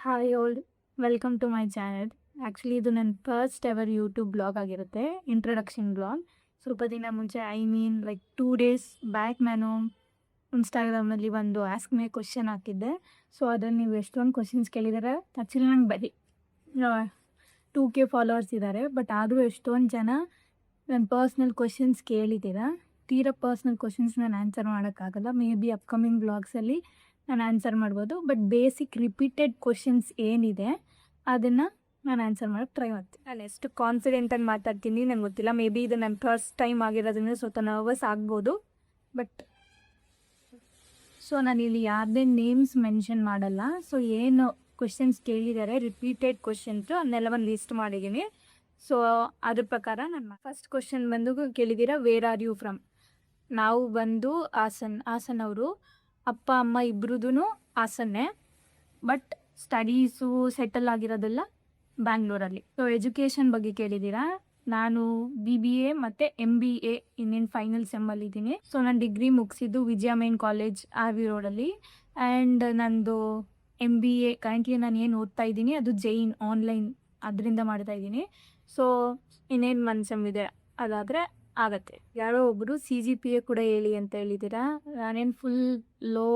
Hi all, welcome to my channel. Actually ಇದು ನನ್ನ first ever YouTube blog ಆಗಿರುತ್ತೆ, introduction blog. ಸ್ವಲ್ಪ ದಿನ ಮುಂಚೆ ಲೈಕ್ 2 ಡೇಸ್ ಬ್ಯಾಕ್ ನಾನು ಇನ್ಸ್ಟಾಗ್ರಾಮಲ್ಲಿ ಒಂದು ಆಸ್ಕ್ ಮೇ ಕ್ವಶನ್ ಹಾಕಿದ್ದೆ. ಸೊ ಅದನ್ನು ನೀವು ಎಷ್ಟೊಂದು ಕ್ವಶನ್ಸ್ ಕೇಳಿದ್ದಾರೆ. ಆ್ಯಕ್ಚುಲಿ ನಂಗೆ ಬರೀ 2K ಫಾಲೋವರ್ಸ್ ಇದ್ದಾರೆ, ಬಟ್ ಆದರೂ ಎಷ್ಟೊಂದು ಜನ ನನ್ನ ಪರ್ಸ್ನಲ್ ಕ್ವಶನ್ಸ್ ಕೇಳಿದ್ದೀರಾ. ತೀರಾ ಪರ್ಸ್ನಲ್ ಕ್ವಶನ್ಸ್ ನಾನು ಆನ್ಸರ್ ಮಾಡೋಕ್ಕಾಗಲ್ಲ. ಮೇ ಬಿ ಅಪ್ಕಮಿಂಗ್ ಬ್ಲಾಗ್ಸಲ್ಲಿ ನಾನು ಆನ್ಸರ್ ಮಾಡ್ಬೋದು, ಬಟ್ ಬೇಸಿಕ್ ರಿಪೀಟೆಡ್ ಕ್ವಶನ್ಸ್ ಏನಿದೆ ಅದನ್ನು ನಾನು ಆನ್ಸರ್ ಮಾಡೋಕ್ಕೆ ಟ್ರೈ ಮಾಡ್ತೀನಿ. ನಾನು ಎಷ್ಟು ಕಾನ್ಫಿಡೆಂಟಾಗಿ ಮಾತಾಡ್ತೀನಿ ನಂಗೆ ಗೊತ್ತಿಲ್ಲ. ಮೇ ಬಿ ಇದು ನನ್ನ ಫಸ್ಟ್ ಟೈಮ್ ಆಗಿರೋದ್ರಿಂದ ಸ್ವಲ್ಪ ನರ್ವಸ್ ಆಗ್ಬೋದು. ಬಟ್ ಸೊ ನಾನಿಲ್ಲಿ ಯಾರದೇ ನೇಮ್ಸ್ ಮೆನ್ಷನ್ ಮಾಡಲ್ಲ. ಸೊ ಏನು ಕ್ವಶನ್ಸ್ ಕೇಳಿದ್ದಾರೆ ರಿಪೀಟೆಡ್ ಕ್ವಶನ್ಸು ಅದನ್ನೆಲ್ಲ ಒಂದು ಲಿಸ್ಟ್ ಮಾಡಿದ್ದೀನಿ. ಸೊ ಅದ್ರ ಪ್ರಕಾರ ನಾನು ಫಸ್ಟ್ ಕ್ವಶನ್ ಬಂದು ಕೇಳಿದ್ದೀರಾ, ವೇರ್ ಆರ್ ಯು ಫ್ರಮ್. ನಾವು ಬಂದು ಹಾಸನ್ ಅವರು. ಅಪ್ಪ ಅಮ್ಮ ಇಬ್ರದೂ ಹಾಸನ್ನೇ, ಬಟ್ ಸ್ಟಡೀಸು ಸೆಟಲ್ ಆಗಿರೋದೆಲ್ಲ ಬ್ಯಾಂಗ್ಳೂರಲ್ಲಿ. ಸೊ ಎಜುಕೇಷನ್ ಬಗ್ಗೆ ಕೇಳಿದ್ದೀರಾ. ನಾನು BBA ಮತ್ತು MBA ಇನ್ನೇನು ಫೈನಲ್ ಸೆಮ್ಮಲ್ಲಿದ್ದೀನಿ. ಸೊ ನಾನು ಡಿಗ್ರಿ ಮುಗಿಸಿದ್ದು ವಿಜಯ ಮೇನ್ ಕಾಲೇಜ್ RV ರೋಡಲ್ಲಿ. ಆ್ಯಂಡ್ ನಂದು MBA ಕರೆಂಟ್ಲಿ ನಾನು ಏನು ಓದ್ತಾ ಇದ್ದೀನಿ ಅದು ಜೈನ್ ಆನ್ಲೈನ್ ಅದರಿಂದ ಮಾಡ್ತಾಯಿದ್ದೀನಿ. ಸೊ ಇನ್ನೇನು 1 ಸೆಮ್ ಇದೆ, ಅದಾದರೆ ಆಗತ್ತೆ. ಯಾರೋ ಒಬ್ಬರು CGPA ಕೂಡ ಹೇಳಿ ಅಂತ ಹೇಳಿದ್ದೀರಾ. ನಾನೇನು ಫುಲ್ ಲೋ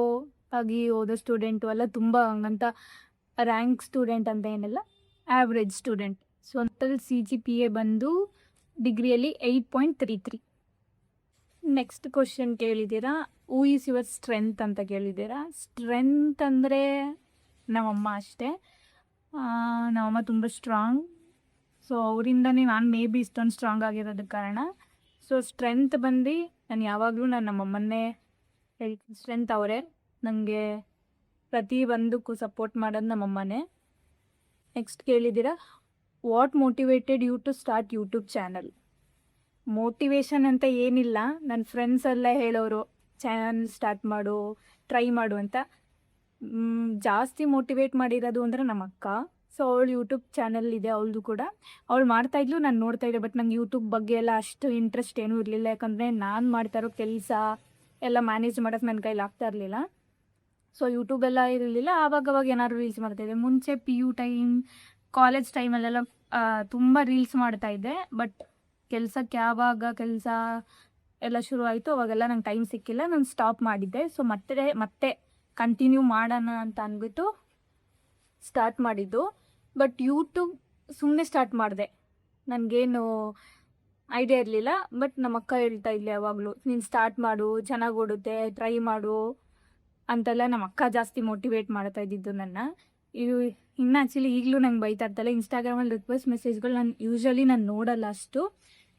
ಆಗಿ ಓದೋ ಸ್ಟೂಡೆಂಟು ಅಲ್ಲ, ತುಂಬ ಹಂಗಂತ ರ್ಯಾಂಕ್ ಸ್ಟೂಡೆಂಟ್ ಅಂತ ಏನಿಲ್ಲ, average student. So total CGPA ಬಂದು ಡಿಗ್ರಿಯಲ್ಲಿ 8.33. ನೆಕ್ಸ್ಟ್ ಕ್ವಶನ್ ಕೇಳಿದ್ದೀರಾ, ಹೂ ಈಸ್ ಯುವರ್ ಸ್ಟ್ರೆಂತ್ ಅಂತ ಕೇಳಿದ್ದೀರಾ. ಸ್ಟ್ರೆಂತ್ ಅಂದರೆ ನಮ್ಮಮ್ಮ ಅಷ್ಟೇ. ನಮ್ಮಮ್ಮ ತುಂಬ ಸ್ಟ್ರಾಂಗ್. ಸೊ ಅವರಿಂದನೇ ನಾನು ಮೇ ಬಿ ಇಷ್ಟೊಂದು ಸ್ಟ್ರಾಂಗ್ ಆಗಿರೋದಕ್ಕೆ ಕಾರಣ. ಸೊ ಸ್ಟ್ರೆಂತ್ ಬಂದು ನಾನು ಯಾವಾಗಲೂ ನಮ್ಮಮ್ಮನ್ನೇ ಹೇಳ್ತೀನಿ, ಸ್ಟ್ರೆಂತ್ ಅವರೇ. ನನಗೆ ಪ್ರತಿ ಒಂದಕ್ಕೂ ಸಪೋರ್ಟ್ ಮಾಡೋದು ನಮ್ಮಮ್ಮನೇ. ನೆಕ್ಸ್ಟ್ ಕೇಳಿದ್ದೀರಾ, what motivated you to start YouTube channel. Motivation ಅಂತ ಏನಿಲ್ಲ, ನನ್ನ ಫ್ರೆಂಡ್ಸ್ ಎಲ್ಲ ಹೇಳೋರು ಚಾನಲ್ ಸ್ಟಾರ್ಟ್ ಮಾಡು, ಟ್ರೈ ಮಾಡು ಅಂತ. ಜಾಸ್ತಿ ಮೋಟಿವೇಟ್ ಮಾಡಿರೋದು ಅಂದರೆ ನಮ್ಮ ಅಕ್ಕ. ಸೊ ಅವಳು ಯೂಟ್ಯೂಬ್ ಚಾನಲ್ ಇದೆ ಅವಳದು ಕೂಡ. ಅವಳು ಮಾಡ್ತಾಯಿದ್ಲು, ನಾನು ನೋಡ್ತಾಯಿದ್ದೆ. ಬಟ್ ನಂಗೆ ಯೂಟ್ಯೂಬ್ ಬಗ್ಗೆ ಎಲ್ಲ ಅಷ್ಟು ಇಂಟ್ರೆಸ್ಟ್ ಏನೂ ಇರಲಿಲ್ಲ, ಯಾಕಂದರೆ ನಾನು ಮಾಡ್ತಾಯಿರೋ ಕೆಲಸ ಎಲ್ಲ ಮ್ಯಾನೇಜ್ ಮಾಡೋಕ್ಕೆ ನನ್ನ ಕೈಲಿ ಆಗ್ತಾ ಇರಲಿಲ್ಲ. ಸೊ ಯೂಟ್ಯೂಬೆಲ್ಲ ಇರಲಿಲ್ಲ. ಆವಾಗವಾಗ ಏನಾದ್ರು ರೀಲ್ಸ್ ಮಾಡ್ತಾಯಿದ್ದೆ. ಮುಂಚೆ PU ಟೈಮ್, ಕಾಲೇಜ್ ಟೈಮಲ್ಲೆಲ್ಲ ತುಂಬ ರೀಲ್ಸ್ ಮಾಡ್ತಾಯಿದ್ದೆ. ಬಟ್ ಕೆಲಸಕ್ಕೆ ಯಾವಾಗ ಕೆಲಸ ಎಲ್ಲ ಶುರು ಆಯಿತು ಅವಾಗೆಲ್ಲ ನಂಗೆ ಟೈಮ್ ಸಿಕ್ಕಿಲ್ಲ, ನಾನು ಸ್ಟಾಪ್ ಮಾಡಿದ್ದೆ. ಸೊ ಮತ್ತೆ ಕಂಟಿನ್ಯೂ ಮಾಡೋಣ ಅಂತ ಅಂದ್ಬಿಟ್ಟು ಸ್ಟಾರ್ಟ್ ಮಾಡಿದ್ದು. ಬಟ್ ಯೂಟ್ಯೂಬ್ ಸುಮ್ಮನೆ ಸ್ಟಾರ್ಟ್ ಮಾಡಿದೆ, ನನಗೇನು ಐಡಿಯಾ ಇರಲಿಲ್ಲ. ಬಟ್ ನಮ್ಮ ಅಕ್ಕ ಹೇಳ್ತಾ ಇದ್ಲಿ ಯಾವಾಗಲೂ, ನೀನು ಸ್ಟಾರ್ಟ್ ಮಾಡು, ಚೆನ್ನಾಗಿ ಓಡುತ್ತೆ, ಟ್ರೈ ಮಾಡು ಅಂತೆಲ್ಲ ನಮ್ಮ ಅಕ್ಕ ಜಾಸ್ತಿ ಮೋಟಿವೇಟ್ ಮಾಡ್ತಾ ಇದ್ದಿದ್ದು ನನ್ನ. ಇನ್ನು ಆ್ಯಕ್ಚುಲಿ ಈಗಲೂ ನಂಗೆ ಬೈತಾ ಇರ್ತಲ್ಲ. ಇನ್ಸ್ಟಾಗ್ರಾಮಲ್ಲಿ ರಿಕ್ವೆಸ್ಟ್ ಮೆಸೇಜ್ಗಳು ನಾನು ನೋಡಲ್ಲ ಅಷ್ಟು.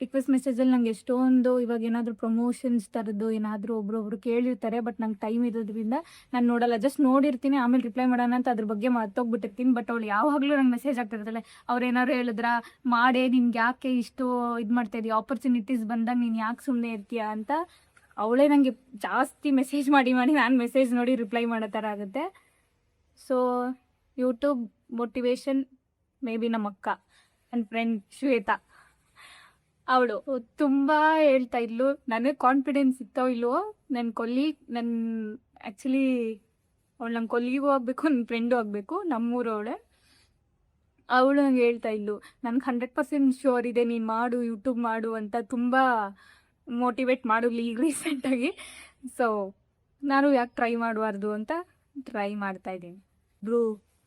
ರಿಕ್ವೆಸ್ಟ್ ಮೆಸೇಜಲ್ಲಿ ನಂಗೆ ಎಷ್ಟೊಂದು ಇವಾಗ ಏನಾದರೂ ಪ್ರಮೋಷನ್ಸ್ ಥರದ್ದು ಏನಾದರೂ ಒಬ್ರೊಬ್ರು ಕೇಳಿರ್ತಾರೆ, ಬಟ್ ನಂಗೆ ಟೈಮ್ ಇರೋದ್ರಿಂದ ನಾನು ನೋಡಲ್ಲ. ಜಸ್ಟ್ ನೋಡಿರ್ತೀನಿ, ಆಮೇಲೆ ರಿಪ್ಲೈ ಮಾಡೋಣ ಅಂತ ಅದ್ರ ಬಗ್ಗೆ ಮರ್ತೋಗ್ಬಿಟ್ಟಿರ್ತೀನಿ. ಬಟ್ ಅವಳು ಯಾವಾಗಲೂ ನಂಗೆ ಮೆಸೇಜ್ ಆಗ್ತಿರ್ತಾಳೆ. ಅವ್ರು ಏನಾದ್ರು ಹೇಳಿದ್ರ ಮಾಡೇ, ನಿನ್ಗೆ ಯಾಕೆ ಇಷ್ಟು ಇದು ಮಾಡ್ತಾಯಿದ್ದೀಯ, ಆಪರ್ಚುನಿಟೀಸ್ ಬಂದಾಗ ನೀನು ಯಾಕೆ ಸುಮ್ಮನೆ ಇರ್ತೀಯ ಅಂತ ಅವಳೇ ನನಗೆ ಜಾಸ್ತಿ ಮೆಸೇಜ್ ಮಾಡಿ ನಾನು ಮೆಸೇಜ್ ನೋಡಿ ರಿಪ್ಲೈ ಮಾಡೋ ಥರ ಆಗುತ್ತೆ. So YouTube motivation may be ನಮ್ಮ ಅಕ್ಕ, ನನ್ನ ಫ್ರೆಂಡ್ ಶ್ವೇತಾ. ಅವಳು ತುಂಬ ಹೇಳ್ತಾ ಇದ್ಲು. ನನಗೆ ಕಾನ್ಫಿಡೆನ್ಸ್ ಇತ್ತೋ ಇಲ್ವೋ, ಆ್ಯಕ್ಚುಲಿ ಅವಳು ನನ್ನ ಕೊಲ್ಲಿಗೂ ಆಗಬೇಕು, ನನ್ನ ಫ್ರೆಂಡು ಆಗಬೇಕು, ನಮ್ಮೂರವಳೆ. ಅವಳು ನಂಗೆ ಹೇಳ್ತಾ ಇದ್ಲು, ನನಗೆ 100% ಶ್ಯೂರ್ ಇದೆ, ನೀನು ಮಾಡು, ಯೂಟ್ಯೂಬ್ ಮಾಡು ಅಂತ ತುಂಬ ಮೋಟಿವೇಟ್ ಮಾಡಲಿ ಈಗ ರೀಸೆಂಟಾಗಿ. ಸೊ ನಾನು ಯಾಕೆ ಟ್ರೈ ಮಾಡಬಾರ್ದು ಅಂತ ಟ್ರೈ ಮಾಡ್ತಾಯಿದ್ದೀನಿ.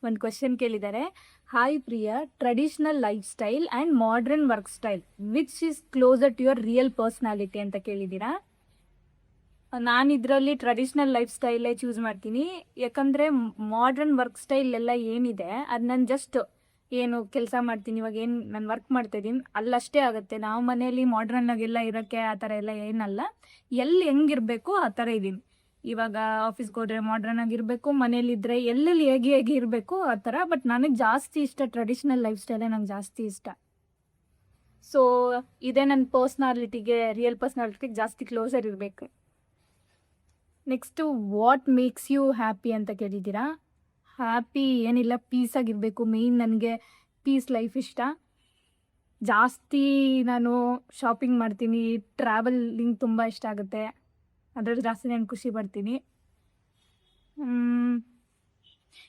ಒಂದು ಕ್ವಶನ್ ಕೇಳಿದ್ದಾರೆ, hi Priya, traditional lifestyle and modern work style which is closer to your real personality ಅಂತ ಕೇಳಿದ್ದೀರಾ. ನಾನು ಇದರಲ್ಲಿ ಟ್ರೆಡಿಷ್ನಲ್ ಲೈಫ್ ಸ್ಟೈಲೇ ಚೂಸ್ ಮಾಡ್ತೀನಿ. ಯಾಕಂದರೆ ಮಾಡ್ರನ್ ವರ್ಕ್ ಸ್ಟೈಲ್ ಎಲ್ಲ ಏನಿದೆ ಅದು ನಾನು ಜಸ್ಟ್ ಏನು ಕೆಲಸ ಮಾಡ್ತೀನಿ, ಇವಾಗ ಏನು ನಾನು ವರ್ಕ್ ಮಾಡ್ತಾಯಿದ್ದೀನಿ ಅಲ್ಲಷ್ಟೇ ಆಗುತ್ತೆ. ನಾವು ಮನೆಯಲ್ಲಿ ಮಾಡ್ರನ್ನಾಗೆಲ್ಲ ಇರೋಕ್ಕೆ ಆ ಥರ ಎಲ್ಲ ಏನಲ್ಲ. ಎಲ್ಲಿ ಹೆಂಗಿರಬೇಕು ಆ ಥರ ಇದ್ದೀನಿ. ಇವಾಗ ಆಫೀಸ್ಗೆ ಹೋದರೆ ಮಾಡ್ರನ್ ಆಗಿರಬೇಕು, ಮನೇಲಿದ್ದರೆ ಎಲ್ಲೆಲ್ಲಿ ಹೇಗೆ ಇರಬೇಕು ಆ ಥರ. ಬಟ್ ನನಗೆ ಜಾಸ್ತಿ ಇಷ್ಟ ಟ್ರೆಡಿಷ್ನಲ್ ಲೈಫ್ ಸ್ಟೈಲೇ ನಂಗೆ ಜಾಸ್ತಿ ಇಷ್ಟ. ಸೊ ಇದೇ ನನ್ನ ಪರ್ಸ್ನಾಲಿಟಿಗೆ, ರಿಯಲ್ ಪರ್ಸ್ನಾಲಿಟಿಗೆ ಜಾಸ್ತಿ ಕ್ಲೋಸರ್ ಇರಬೇಕು. Next, what makes you happy ಅಂತ ಕೇಳಿದ್ದೀರಾ. ಹ್ಯಾಪಿ ಏನಿಲ್ಲ, ಪೀಸಾಗಿರಬೇಕು. ಮೇಯ್ನ್ ನನಗೆ ಪೀಸ್ ಲೈಫ್ ಇಷ್ಟ. ಜಾಸ್ತಿ ನಾನು ಶಾಪಿಂಗ್ ಮಾಡ್ತೀನಿ, ಟ್ರಾವೆಲಿಂಗ್ ತುಂಬ ಇಷ್ಟ ಆಗುತ್ತೆ, ಅದರಲ್ಲಿ ಜಾಸ್ತಿ ನಾನು ಖುಷಿ ಪಡ್ತೀನಿ.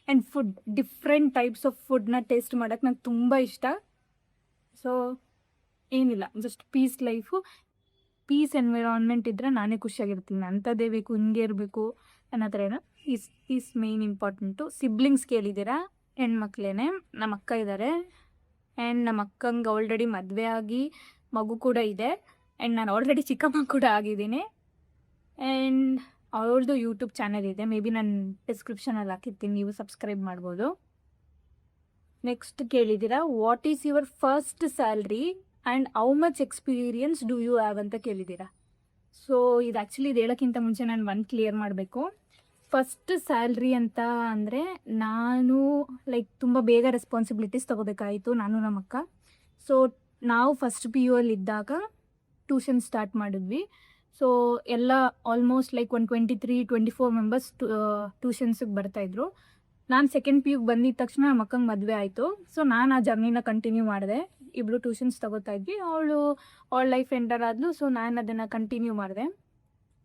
And food different types of ಫುಡ್ನ ಟೇಸ್ಟ್ ಮಾಡೋಕ್ಕೆ ನಂಗೆ ತುಂಬ ಇಷ್ಟ. ಸೊ ಏನಿಲ್ಲ, ಜಸ್ಟ್ ಪೀಸ್ ಎನ್ವಿರಾನ್ಮೆಂಟ್ ಇದ್ದರೆ ನಾನೇ ಖುಷಿಯಾಗಿರ್ತೀನಿ. ಅಂಥದ್ದೇ ಬೇಕು, ಹಿಂಗೆ ಇರಬೇಕು ಅನ್ನೋ ಥರ ಏನೋ ಪೀಸ್ ಮೇಯ್ನ್ ಇಂಪಾರ್ಟೆಂಟು. ಸಿಬ್ಲಿಂಗ್ಸ್ ಕೇಳಿದ್ದೀರಾ, ಹೆಣ್ಮಕ್ಳೇ. ನಮ್ಮ ಅಕ್ಕ ಇದ್ದಾರೆ ಆ್ಯಂಡ್ ನಮ್ಮ ಅಕ್ಕಂಗೆ ಆಲ್ರೆಡಿ ಮದುವೆ ಆಗಿ ಮಗು ಕೂಡ ಇದೆ. ಆ್ಯಂಡ್ ನಾನು ಆಲ್ರೆಡಿ ಚಿಕ್ಕಮ್ಮ ಕೂಡ ಆಗಿದ್ದೀನಿ. ಆ್ಯಂಡ್ ಅವ್ರದ್ದು ಯೂಟ್ಯೂಬ್ ಚಾನಲ್ ಇದೆ, ಮೇ ಬಿ ನಾನು ಡಿಸ್ಕ್ರಿಪ್ಷನಲ್ಲಿ ಹಾಕಿರ್ತೀನಿ, ನೀವು ಸಬ್ಸ್ಕ್ರೈಬ್ ಮಾಡ್ಬೋದು. ನೆಕ್ಸ್ಟ್ ಕೇಳಿದ್ದೀರಾ, what is your first salary and how much experience do you have ಅಂತ ಕೇಳಿದ್ದೀರಾ. ಸೊ ಇದು ಆ್ಯಕ್ಚುಲಿ ಇದು ಹೇಳೋಕ್ಕಿಂತ ಮುಂಚೆ ನಾನು ಒಂದು ಕ್ಲಿಯರ್ ಮಾಡಬೇಕು. ಫಸ್ಟ್ ಸ್ಯಾಲ್ರಿ ಅಂತ ಅಂದರೆ ನಾನು ತುಂಬ ಬೇಗ ರೆಸ್ಪಾನ್ಸಿಬಿಲಿಟೀಸ್ ತೊಗೋಬೇಕಾಯಿತು, ನಾನು ನಮ್ಮ ಅಕ್ಕ. ಸೊ ನಾವು ಫಸ್ಟ್ PU ಇದ್ದಾಗ ಟ್ಯೂಷನ್ ಸ್ಟಾರ್ಟ್ ಮಾಡಿದ್ವಿ. ಸೊ ಎಲ್ಲ ಆಲ್ಮೋಸ್ಟ್ ಒಂದು 23-24 ಮೆಂಬರ್ಸ್ ಟ್ಯೂಷನ್ಸಿಗೆ ಬರ್ತಾಯಿದ್ರು. ನಾನು ಸೆಕೆಂಡ್ PUಗೆ ಬಂದಿದ್ದ ತಕ್ಷಣ ನಮ್ಮ ಅಕ್ಕಂಗೆ ಮದುವೆ ಆಯಿತು. ಸೊ ನಾನು ಆ ಜರ್ನಿನ ಕಂಟಿನ್ಯೂ ಮಾಡಿದೆ. ಇಬ್ಬರು ಟ್ಯೂಷನ್ಸ್ ತೊಗೋತಾ ಇದ್ವಿ. ಅವಳ ಲೈಫ್ ಎಂಟರ್ ಆದಳು. ಸೊ ನಾನು ಅದನ್ನು ಕಂಟಿನ್ಯೂ ಮಾಡಿದೆ.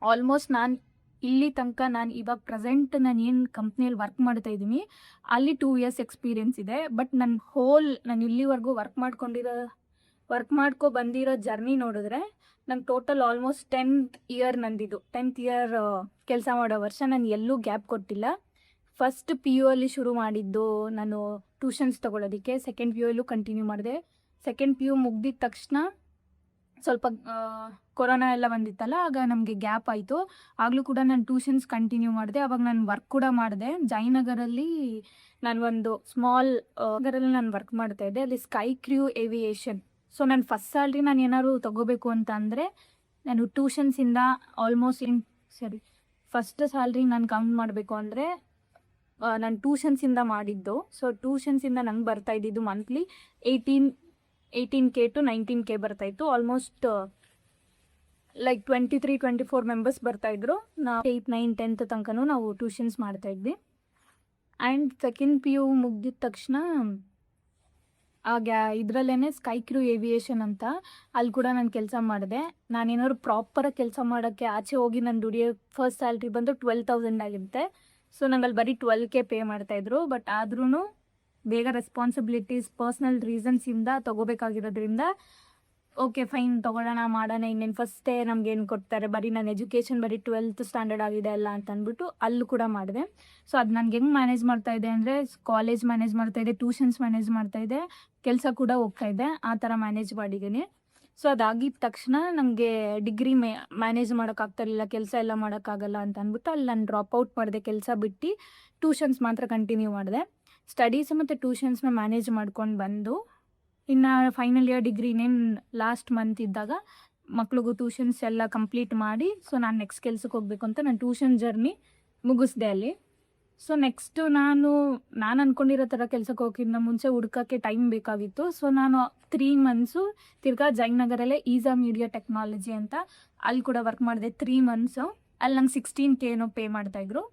ಆಲ್ಮೋಸ್ಟ್ ನಾನು ಇಲ್ಲಿ ತನಕ ನಾನು ಇವಾಗ ಪ್ರೆಸೆಂಟ್ ನಾನು ಏನು ಕಂಪ್ನಿಯಲ್ಲಿ ವರ್ಕ್ ಮಾಡ್ತಾ ಇದ್ದೀನಿ ಅಲ್ಲಿ 2 years ಎಕ್ಸ್ಪೀರಿಯೆನ್ಸ್ ಇದೆ. ಬಟ್ ನಾನು ಇಲ್ಲಿವರೆಗೂ ವರ್ಕ್ ಮಾಡ್ಕೊ ಬಂದಿರೋ ಜರ್ನಿ ನೋಡಿದ್ರೆ ನಂಗೆ total almost 10th year ನಂದಿದು. 10th year ಕೆಲಸ ಮಾಡೋ ವರ್ಷ ನಾನು ಎಲ್ಲೂ ಗ್ಯಾಪ್ ಕೊಟ್ಟಿಲ್ಲ. ಫಸ್ಟ್ PU ಶುರು ಮಾಡಿದ್ದು ನಾನು ಟ್ಯೂಷನ್ಸ್ ತೊಗೊಳೋದಕ್ಕೆ. ಸೆಕೆಂಡ್ PU ಕಂಟಿನ್ಯೂ ಮಾಡಿದೆ. ಸೆಕೆಂಡ್ PU ಮುಗ್ದಿದ ತಕ್ಷಣ ಸ್ವಲ್ಪ ಕೊರೋನಾ ಎಲ್ಲ ಬಂದಿತ್ತಲ್ಲ, ಆಗ ನಮಗೆ ಗ್ಯಾಪ್ ಆಯಿತು. ಆಗಲೂ ಕೂಡ ನಾನು ಟ್ಯೂಷನ್ಸ್ ಕಂಟಿನ್ಯೂ ಮಾಡಿದೆ. ಅವಾಗ ನಾನು ವರ್ಕ್ ಕೂಡ ಮಾಡಿದೆ. ಜಯನಗರಲ್ಲಿ ನಾನು ಒಂದು ಸ್ಮಾಲ್ ನಗರಲ್ಲಿ ನಾನು ವರ್ಕ್ ಮಾಡ್ತಾಯಿದ್ದೆ. ಅಲ್ಲಿ ಸ್ಕೈ ಕ್ರ್ಯೂ ಏವಿಯೇಷನ್. ಸೊ ನನ್ನ ಫಸ್ಟ್ ಸ್ಯಾಲ್ರಿ ನಾನು ಏನಾದ್ರು ತೊಗೋಬೇಕು ಅಂತ ಅಂದರೆ ನಾನು ಟ್ಯೂಷನ್ಸಿಂದ ಫಸ್ಟ್ ಸ್ಯಾಲ್ರಿ ನಾನು ಕೌಂಟ್ ಮಾಡಬೇಕು ಅಂದರೆ ನಾನು ಟ್ಯೂಷನ್ಸಿಂದ ಮಾಡಿದ್ದು. ಸೊ ಟ್ಯೂಷನ್ಸಿಂದ ನಂಗೆ ಬರ್ತಾಯಿದ್ದು ಮಂತ್ಲಿ 18K to 19K ಬರ್ತಾಯಿತ್ತು. ಆಲ್ಮೋಸ್ಟ್ 23-24 ಮೆಂಬರ್ಸ್ ಬರ್ತಾಯಿದ್ರು. ನಾವು 8, 9, 10th ತನಕನೂ ನಾವು ಟ್ಯೂಷನ್ಸ್ ಮಾಡ್ತಾಯಿದ್ವಿ. ಆ್ಯಂಡ್ ಸೆಕೆಂಡ್ PU ಮುಗ್ದಿದ ತಕ್ಷಣ ಇದರಲ್ಲೇ ಸ್ಕೈ ಕ್ರ್ಯೂ ಏವಿಯೇಷನ್ ಅಂತ ಅಲ್ಲಿ ಕೂಡ ನಾನು ಕೆಲಸ ಮಾಡಿದೆ. ನಾನೇನಾದ್ರು ಪ್ರಾಪರಾಗಿ ಕೆಲಸ ಮಾಡೋಕ್ಕೆ ಆಚೆ ಹೋಗಿ ನಾನು ದುಡಿಯೋ ಫಸ್ಟ್ ಸ್ಯಾಲ್ರಿ ಬಂದು 12,000 ಆಗಿರುತ್ತೆ. ಸೊ ನಂಗೆ ಅಲ್ಲಿ ಬರೀ 12K ಪೇ ಮಾಡ್ತಾಯಿದ್ರು. ಬಟ್ ಆದ್ರೂ ಬೇಗ ರೆಸ್ಪಾನ್ಸಿಬಿಲಿಟೀಸ್ ಪರ್ಸ್ನಲ್ ರೀಸನ್ಸಿಂದ ತೊಗೋಬೇಕಾಗಿರೋದ್ರಿಂದ ಓಕೆ ಫೈನ್ ತೊಗೊಳ್ಳೋಣ ಮಾಡೋಣ, ಇನ್ನೇನು ಫಸ್ಟೇ ನಮಗೇನು ಕೊಡ್ತಾರೆ, ಬರೀ ನನ್ನ ಎಜುಕೇಷನ್ ಬರೀ 12th ಸ್ಟ್ಯಾಂಡರ್ಡ್ ಆಗಿದೆ ಅಲ್ಲ ಅಂತ ಅಂದ್ಬಿಟ್ಟು ಅಲ್ಲೂ ಕೂಡ ಮಾಡಿದೆ. ಸೊ ಅದು ನನಗೆ ಹೆಂಗೆ ಮ್ಯಾನೇಜ್ ಮಾಡ್ತಾಯಿದ್ದೆ ಅಂದರೆ ಕಾಲೇಜ್ ಮ್ಯಾನೇಜ್ ಮಾಡ್ತಾಯಿದ್ದೆ, ಟ್ಯೂಷನ್ಸ್ ಮ್ಯಾನೇಜ್ ಮಾಡ್ತಾಯಿದ್ದೆ, ಕೆಲಸ ಕೂಡ ಹೋಗ್ತಾಯಿದ್ದೆ, ಆ ಥರ ಮ್ಯಾನೇಜ್ ಮಾಡಿದ್ದೀನಿ. ಸೊ ಅದಾಗಿದ್ದ ತಕ್ಷಣ ನನಗೆ ಡಿಗ್ರಿ ಮ್ಯಾನೇಜ್ ಮಾಡೋಕ್ಕಾಗ್ತಿರಲಿಲ್ಲ, ಕೆಲಸ ಎಲ್ಲ ಮಾಡೋಕ್ಕಾಗಲ್ಲ ಅಂತ ಅಂದ್ಬಿಟ್ಟು ಅಲ್ಲಿ ನಾನು ಡ್ರಾಪ್ಔಟ್ ಮಾಡಿದೆ. ಕೆಲಸ ಬಿಟ್ಟು ಟ್ಯೂಷನ್ಸ್ ಮಾತ್ರ ಕಂಟಿನ್ಯೂ ಮಾಡಿದೆ. ಸ್ಟಡೀಸ್ ಮತ್ತು ಟ್ಯೂಷನ್ಸ್ನ ಮ್ಯಾನೇಜ್ ಮಾಡ್ಕೊಂಡು ಬಂದು ಇನ್ನು ಫೈನಲ್ ಇಯರ್ ಡಿಗ್ರಿ ಇನ್ನೇನು ಲಾಸ್ಟ್ ಮಂತ್ ಇದ್ದಾಗ ಮಕ್ಳಿಗೂ ಟ್ಯೂಷನ್ಸ್ ಎಲ್ಲ ಕಂಪ್ಲೀಟ್ ಮಾಡಿ ಸೊ ನಾನು ನೆಕ್ಸ್ಟ್ ಕೆಲ್ಸಕ್ಕೆ ಹೋಗಬೇಕು ಅಂತ ನಾನು ಟ್ಯೂಷನ್ ಜರ್ನಿ ಮುಗಿಸ್ದೆ ಅಲ್ಲಿ. ಸೊ ನೆಕ್ಸ್ಟು ನಾನು ಅಂದ್ಕೊಂಡಿರೋ ಥರ ಕೆಲ್ಸಕ್ಕೆ ಹೋಗೋಕ್ಕಿಂತ ಮುಂಚೆ ಹುಡ್ಕೋಕ್ಕೆ ಟೈಮ್ ಬೇಕಾಗಿತ್ತು. ಸೊ ನಾನು 3 months ತಿರ್ಗಾ ಜಯನಗರಲ್ಲೇ ಈಸಾ ಮೀಡಿಯಾ ಟೆಕ್ನಾಲಜಿ ಅಂತ ಅಲ್ಲಿ ಕೂಡ ವರ್ಕ್ ಮಾಡಿದೆ 3 months. ಅಲ್ಲಿ ನಂಗೆ 16K ಏನೋ ಪೇ ಮಾಡ್ತಾಯಿದ್ರು.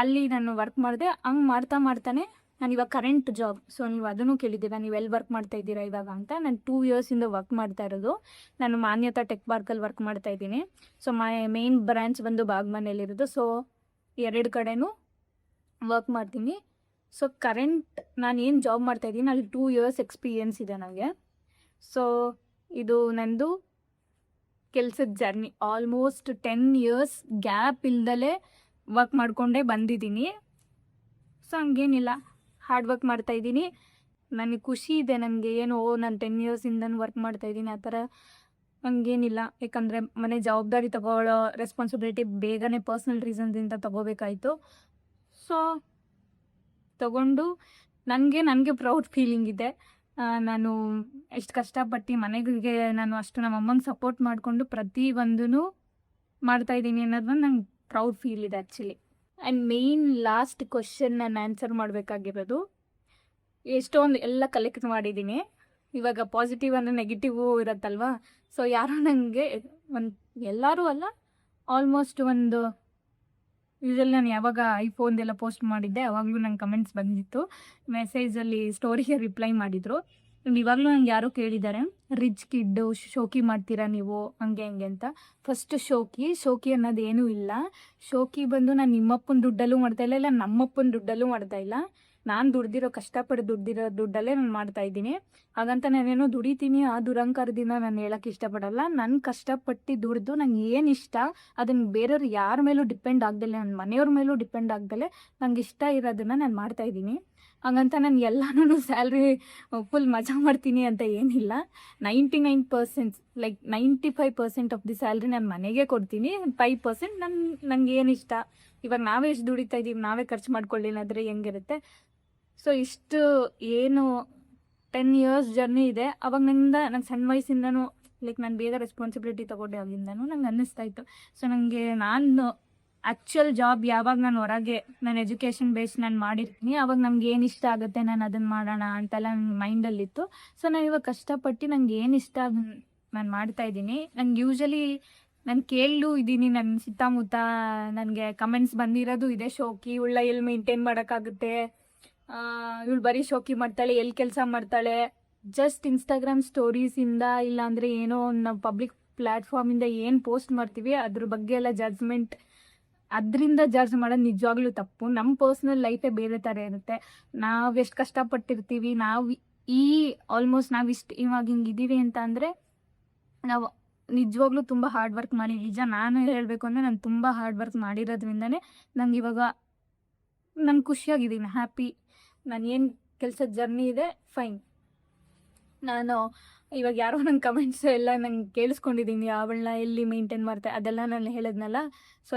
ಅಲ್ಲಿ ನಾನು ವರ್ಕ್ ಮಾಡಿದೆ. ಹಂಗೆ ಮಾಡ್ತಾನೆ ನಾನು ಇವಾಗ ಕರೆಂಟ್ ಜಾಬ್, ಸೊ ನೀವು ಅದನ್ನು ಕೇಳಿದ್ದೀರಾ ನೀವು ಎಲ್ಲಿ ವರ್ಕ್ ಮಾಡ್ತಾ ಇದ್ದೀರಾ ಇವಾಗ ಅಂತ. ನಾನು 2 yearsಯಿಂದ ವರ್ಕ್ ಮಾಡ್ತಾ ಇರೋದು. ನಾನು ಮಾನ್ಯತಾ ಟೆಕ್ ಪಾರ್ಕಲ್ಲಿ ವರ್ಕ್ ಮಾಡ್ತಾ ಇದ್ದೀನಿ. ಸೊ ಮೇನ್ ಬ್ರಾಂಚ್ ಬಂದು ಬಾಗ್ಮನೆಯಲ್ಲಿರೋದು. ಸೊ 2 ಕಡೆನೂ ವರ್ಕ್ ಮಾಡ್ತೀನಿ. ಸೊ ಕರೆಂಟ್ ನಾನು ಏನು ಜಾಬ್ ಮಾಡ್ತಾಯಿದ್ದೀನಿ ಅಲ್ಲಿ 2 years ಎಕ್ಸ್ಪೀರಿಯೆನ್ಸ್ ಇದೆ ನನಗೆ. ಸೊ ಇದು ನಂದು ಕೆಲಸದ ಜರ್ನಿ. ಆಲ್ಮೋಸ್ಟ್ 10 years ಗ್ಯಾಪ್ ಇಲ್ದಲೇ ವರ್ಕ್ ಮಾಡಿಕೊಂಡೇ ಬಂದಿದ್ದೀನಿ. ಸೊ ಹಂಗೇನಿಲ್ಲ, ಹಾರ್ಡ್ ವರ್ಕ್ ಮಾಡ್ತಾಯಿದ್ದೀನಿ. ನನಗೆ ಖುಷಿ ಇದೆ, ನನಗೆ ಏನು ನಾನು 10 yearsಯಿಂದನೂ ವರ್ಕ್ ಮಾಡ್ತಾಯಿದ್ದೀನಿ ಆ ಥರ ಹಂಗೇನಿಲ್ಲ. ಯಾಕಂದರೆ ಮನೆ ಜವಾಬ್ದಾರಿ ತಗೊಳ್ಳೋ ರೆಸ್ಪಾನ್ಸಿಬಿಲಿಟಿ ಬೇಗನೆ ಪರ್ಸ್ನಲ್ ರೀಸನ್ಸಿಂದ ತೊಗೋಬೇಕಾಯಿತು. ಸೊ ತಗೊಂಡು ನನಗೆ ಪ್ರೌಡ್ ಫೀಲಿಂಗ್ ಇದೆ. ನಾನು ಎಷ್ಟು ಕಷ್ಟಪಟ್ಟು ಮನೆಗೆ ನಾನು ಅಷ್ಟು ನಮ್ಮ ಅಮ್ಮಂಗೆ ಸಪೋರ್ಟ್ ಮಾಡಿಕೊಂಡು ಪ್ರತಿಯೊಂದೂ ಮಾಡ್ತಾಯಿದ್ದೀನಿ ಅನ್ನೋದನ್ನ ನಂಗೆ ಪ್ರೌಡ್ ಫೀಲ್ ಇದೆ actually. And main last question ನಾನು ಆನ್ಸರ್ ಮಾಡಬೇಕಾಗಿರೋದು, ಎಷ್ಟೊಂದು ಎಲ್ಲ ಕಲೆಕ್ಟ್ ಮಾಡಿದ್ದೀನಿ. ಇವಾಗ ಪಾಸಿಟಿವ್ ಅಂದರೆ ನೆಗೆಟಿವು ಇರುತ್ತಲ್ವ. ಸೊ ಯಾರೋ ನನಗೆ ಎಲ್ಲರೂ ಅಲ್ಲ, ಆಲ್ಮೋಸ್ಟ್ ಯೂಶಲಿ ನಾನು ಯಾವಾಗ ಐಫೋನ್ದೆಲ್ಲ ಪೋಸ್ಟ್ ಮಾಡಿದ್ದೆ ಅವಾಗಲೂ ನಂಗೆ ಕಮೆಂಟ್ಸ್ ಬಂದಿತ್ತು, ಮೆಸೇಜಲ್ಲಿ ಸ್ಟೋರಿಗೆ ರಿಪ್ಲೈ ಮಾಡಿದರು. ಇವಾಗಲೂ ನಂಗೆ ಯಾರೋ ಕೇಳಿದ್ದಾರೆ, ರಿಚ್ ಕಿಡ್ಡು ಶೋಕಿ ಮಾಡ್ತೀರಾ ನೀವು ಹಂಗೆ ಹಿಂಗೆ ಅಂತ. ಫಸ್ಟ್ ಶೋಕಿ ಅನ್ನೋದು ಏನೂ ಇಲ್ಲ. ಶೋಕಿ ಬಂದು ನಾನು ನಿಮ್ಮಪ್ಪನ ದುಡ್ಡಲ್ಲೂ ಮಾಡ್ತಾ ಇಲ್ಲ, ಇಲ್ಲ ನಮ್ಮಪ್ಪನ ದುಡ್ಡಲ್ಲೂ ಮಾಡ್ತಾ ಇಲ್ಲ. ನಾನು ಕಷ್ಟಪಟ್ಟು ದುಡ್ದಿರೋ ದುಡ್ಡಲ್ಲೇ ನಾನು ಮಾಡ್ತಾ ಇದ್ದೀನಿ. ಹಾಗಂತ ನಾನೇನೋ ದುಡಿತೀನಿ ಆ ದುರಂಕಾರದಿಂದ ನಾನು ಹೇಳೋಕ್ಕೆ ಇಷ್ಟಪಡಲ್ಲ. ನಾನು ಕಷ್ಟಪಟ್ಟು ದುಡಿದು ನಂಗೆ ಏನು ಇಷ್ಟ ಅದನ್ನು ಬೇರೆಯವ್ರು ಯಾರ ಮೇಲೂ ಡಿಪೆಂಡ್ ಆಗ್ದಲೆ, ನನ್ನ ಮನೆಯವ್ರ ಮೇಲೂ ಡಿಪೆಂಡ್ ಆಗ್ದಲೆ ನಂಗೆ ಇಷ್ಟ ಇರೋದನ್ನು ನಾನು ಮಾಡ್ತಾಯಿದ್ದೀನಿ. ಹಾಗಂತ ನಾನು ಎಲ್ಲನೂ ಸ್ಯಾಲ್ರಿ ಫುಲ್ ಮಜಾ ಮಾಡ್ತೀನಿ ಅಂತ ಏನಿಲ್ಲ. 99% ಲೈಕ್ 95% ಆಫ್ ದಿ ಸ್ಯಾಲ್ರಿ ನಾನು ಮನೆಗೆ ಕೊಡ್ತೀನಿ. 5% ನಂಗೆ ಏನು ಇಷ್ಟ, ಇವಾಗ ನಾವೇ ಎಷ್ಟು ದುಡಿತಾ ಇದ್ದೀವಿ ನಾವೇ ಖರ್ಚು ಮಾಡ್ಕೊಳ್ಳಿಲ್ಲ ಅಂದರೆ ಹೆಂಗಿರುತ್ತೆ. ಸೊ ಇಷ್ಟು ಏನು 10 ಇಯರ್ಸ್ ಜರ್ನಿ ಇದೆ. ಅವಾಗಿನಿಂದ ನಾನು ಸಣ್ಣ ವಯಸ್ಸಿಂದನೂ ಲೈಕ್ ನಾನು ಬೇಗ ರೆಸ್ಪಾನ್ಸಿಬಿಲಿಟಿ ತೊಗೊಂಡೆ ಆಗಿಂದನೂ ನಂಗೆ ಅನ್ನಿಸ್ತಾ ಇತ್ತು. ಸೊ ನನಗೆ ನಾನು ಆ್ಯಕ್ಚುಯಲ್ ಜಾಬ್ ಯಾವಾಗ ನಾನು ಹೊರಗೆ ನಾನು ಎಜುಕೇಷನ್ ಬೇಸ್ ನಾನು ಮಾಡಿರ್ತೀನಿ, ಆವಾಗ ನಮ್ಗೆ ಏನು ಇಷ್ಟ ಆಗುತ್ತೆ ನಾನು ಅದನ್ನು ಮಾಡೋಣ ಅಂತೆಲ್ಲ ನನ್ನ ಮೈಂಡಲ್ಲಿತ್ತು. ಸೊ ನಾನು ಇವಾಗ ಕಷ್ಟಪಟ್ಟು ನಂಗೆ ಏನು ಇಷ್ಟ ಅದನ್ನು ನಾನು ಮಾಡ್ತಾಯಿದ್ದೀನಿ. ನಂಗೆ ಯೂಶ್ವಲಿ ನಾನು ಕೇಳಲೂ ಇದ್ದೀನಿ, ನನ್ನ ಸುತ್ತಮುತ್ತ ನನಗೆ ಕಮೆಂಟ್ಸ್ ಬಂದಿರೋದು ಇದೆ, ಶೋಕಿ ಇವಳ ಎಲ್ಲಿ ಮೇಂಟೈನ್ ಮಾಡೋಕ್ಕಾಗುತ್ತೆ, ಇವಳು ಬರೀ ಶೋಕಿ ಮಾಡ್ತಾಳೆ, ಎಲ್ಲಿ ಕೆಲಸ ಮಾಡ್ತಾಳೆ, ಜಸ್ಟ್ ಇನ್ಸ್ಟಾಗ್ರಾಮ್ ಸ್ಟೋರೀಸಿಂದ ಇಲ್ಲಾಂದರೆ ಏನೋ ನಾವು ಪಬ್ಲಿಕ್ ಪ್ಲ್ಯಾಟ್ಫಾರ್ಮಿಂದ ಏನು ಪೋಸ್ಟ್ ಮಾಡ್ತೀವಿ ಅದ್ರ ಬಗ್ಗೆ ಎಲ್ಲ ಜಡ್ಜ್ಮೆಂಟ್, ಅದರಿಂದ ಜಡ್ಜ್ ಮಾಡೋದು ನಿಜವಾಗ್ಲೂ ತಪ್ಪು. ನಮ್ಮ ಪರ್ಸ್ನಲ್ ಲೈಫೇ ಬೇರೆ ಥರ ಇರುತ್ತೆ. ನಾವು ಎಷ್ಟು ಕಷ್ಟಪಟ್ಟಿರ್ತೀವಿ, ಆಲ್ಮೋಸ್ಟ್ ನಾವಿಷ್ಟು ಇವಾಗ ಹಿಂಗಿದ್ದೀವಿ ಅಂತ ಅಂದರೆ ನಾವು ನಿಜವಾಗ್ಲೂ ತುಂಬ ಹಾರ್ಡ್ ವರ್ಕ್ ಮಾಡಿ, ನಿಜ ನಾನು ಹೇಳಬೇಕು ಅಂದರೆ ನಾನು ತುಂಬ ಹಾರ್ಡ್ ವರ್ಕ್ ಮಾಡಿರೋದ್ರಿಂದನೇ ನಂಗೆ ಇವಾಗ ನಾನು ಖುಷಿಯಾಗಿದ್ದೀನಿ, ಹ್ಯಾಪಿ. ನಾನು ಏನು ಕೆಲಸದ ಜರ್ನಿ ಇದೆ ಫೈನ್. ನಾನು ಇವಾಗ ಯಾರೋ ನನ್ನ ಕಮೆಂಟ್ಸ್ ಎಲ್ಲ ನಂಗೆ ಕೇಳಿಸ್ಕೊಂಡಿದ್ದೀನಿ, ಅವಳನ್ನ ಎಲ್ಲಿ ಮೇಂಟೈನ್ ಮಾಡ್ತಾ ಅದೆಲ್ಲ ನಾನು ಹೇಳಿದ್ನಲ್ಲ. ಸೊ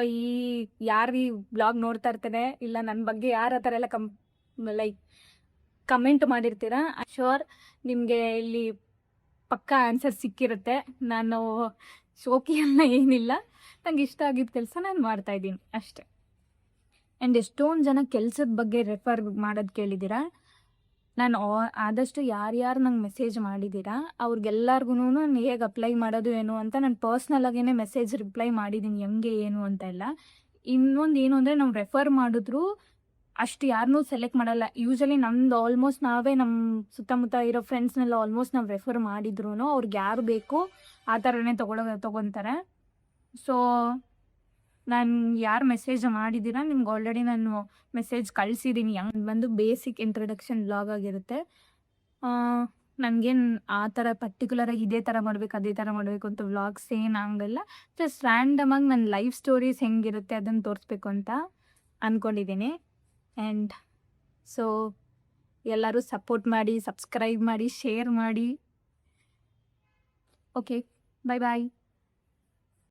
ಯಾರು ಈ ಬ್ಲಾಗ್ ನೋಡ್ತಾ ಇರ್ತಾರೆ, ಇಲ್ಲ ನನ್ನ ಬಗ್ಗೆ ಯಾರು ಆ ಥರ ಎಲ್ಲ ಲೈಕ್ ಕಮೆಂಟ್ ಮಾಡಿರ್ತೀರ, ಶ್ಯೂರ್ ನಿಮಗೆ ಇಲ್ಲಿ ಪಕ್ಕಾ ಆನ್ಸರ್ ಸಿಕ್ಕಿರುತ್ತೆ. ನಾನು ಶೋಕಿ ಎಲ್ಲ ಏನಿಲ್ಲ, ನಂಗೆ ಇಷ್ಟ ಆಗಿದ್ದ ಕೆಲಸ ನಾನು ಮಾಡ್ತಾಯಿದ್ದೀನಿ ಅಷ್ಟೆ. ಆ್ಯಂಡ್ ಎಷ್ಟೊಂದು ಜನ ಕೆಲಸದ ಬಗ್ಗೆ ರೆಫರ್ ಮಾಡೋದು ಕೇಳಿದ್ದೀರಾ. ನಾನು ಆದಷ್ಟು ಯಾರ್ಯಾರು ನಂಗೆ ಮೆಸೇಜ್ ಮಾಡಿದ್ದೀರಾ ಅವ್ರಿಗೆಲ್ಲರಿಗೂ ನಾನು ಹೇಗೆ ಅಪ್ಲೈ ಮಾಡೋದು ಏನು ಅಂತ ನಾನು ಪರ್ಸ್ನಲಾಗೇ ಮೆಸೇಜ್ ರಿಪ್ಲೈ ಮಾಡಿದ್ದೀನಿ, ಹೆಂಗೆ ಏನು ಅಂತ ಎಲ್ಲ. ಇನ್ನೊಂದು ಏನು ಅಂದರೆ ನಾವು ರೆಫರ್ ಮಾಡಿದ್ರು ಅಷ್ಟು ಯಾರನ್ನೂ ಸೆಲೆಕ್ಟ್ ಮಾಡಲ್ಲ. ಯೂಶ್ವಲಿ ನಮ್ದು ಆಲ್ಮೋಸ್ಟ್ ನಾವೇ ನಮ್ಮ ಸುತ್ತಮುತ್ತ ಇರೋ ಫ್ರೆಂಡ್ಸ್ನೆಲ್ಲ ಆಲ್ಮೋಸ್ಟ್ ನಾವು ರೆಫರ್ ಮಾಡಿದ್ರು ಅವ್ರಿಗೆ ಯಾರು ಬೇಕು ಆ ಥರನೇ ತೊಗೊತಾರೆ. ಸೊ ನಾನು ಯಾರು ಮೆಸೇಜ್ ಮಾಡಿದ್ದೀರಾ ನಿಮ್ಗೆ ಆಲ್ರೆಡಿ ನಾನು ಮೆಸೇಜ್ ಕಳಿಸಿದ್ದೀನಿ. ಬಂದು ಬೇಸಿಕ್ ಇಂಟ್ರಡಕ್ಷನ್ ವ್ಲಾಗ್ ಆಗಿರುತ್ತೆ. ನನಗೇನು ಆ ಥರ ಪರ್ಟಿಕ್ಯುಲರಾಗಿ ಇದೇ ಥರ ಮಾಡಬೇಕು ಅದೇ ಥರ ಮಾಡಬೇಕು ಅಂತ ವ್ಲಾಗ್ಸ್ ಏನು ಹಂಗಲ್ಲ. ಜಸ್ಟ್ ರ್ಯಾಂಡಮಾಗಿ ನನ್ನ ಲೈಫ್ ಸ್ಟೋರೀಸ್ ಹೆಂಗಿರುತ್ತೆ ಅದನ್ನು ತೋರಿಸ್ಬೇಕು ಅಂತ ಅಂದ್ಕೊಂಡಿದ್ದೀನಿ. ಆ್ಯಂಡ್ ಸೊ ಎಲ್ಲರೂ ಸಪೋರ್ಟ್ ಮಾಡಿ, ಸಬ್ಸ್ಕ್ರೈಬ್ ಮಾಡಿ, ಶೇರ್ ಮಾಡಿ. ಓಕೆ, ಬಾಯ್ ಬಾಯ್.